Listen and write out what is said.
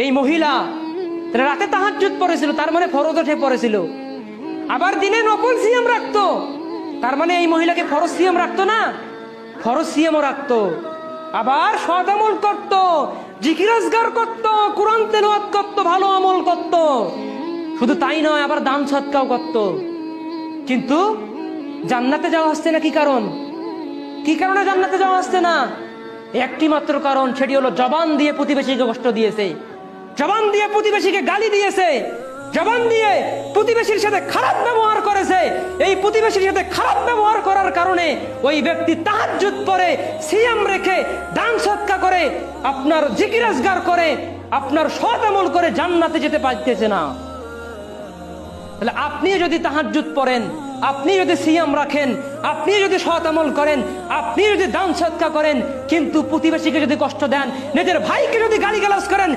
এই মহিলা রাতে তাহাজ্জুদ পড়েছিল, তার মানে ফরজ উঠে পড়েছিল, আবার দিনে নফল সিয়াম রাখতো, তার মানে এই মহিলাকে ফরজ সিয়াম রাখতো না, ফরজ সিয়ামও রাখতো, আবার সৎ আমল করতো, জিকির আজকার করতো, কোরআন তেলাওয়াত করতো, ভালো আমল করতো। শুধু তাই নয়, আবার দান সদকাও করতো। কিন্তু জান্নাতে যাওয়া আসছে না। কি কারণ? কি কারণে জান্নাতে যাওয়া আসছে না? একটি মাত্র কারণ, সেটি হলো জবান দিয়ে প্রতিবেশীকে কষ্ট দিয়েছে, জবান দিয়ে প্রতিবেশীকে গালি দিয়েছে, জবান দিয়ে প্রতিবেশীর সাথে খারাপ ব্যবহার করেছে। এই প্রতিবেশীর সাথে খারাপ ব্যবহার করার কারণে ওই ব্যক্তি তাহাজ্জুদ পড়ে, সিয়াম রেখে, দান সদকা করে, আপনার জিকির আজকার করে, আপনার সৎ আমল করে জান্নাতে যেতে পারতেছে না। তাহলে আপনি যদি তাহাজ্জুদ পড়েন, আপনি যদি সিয়াম রাখেন, আপনি যদি সৎ আমল করেন, আপনি যদি দান সদকা করেন, কিন্তু প্রতিবেশীকে যদি কষ্ট দেন, নিজের ভাইকে যদি গালিগালাজ করেন,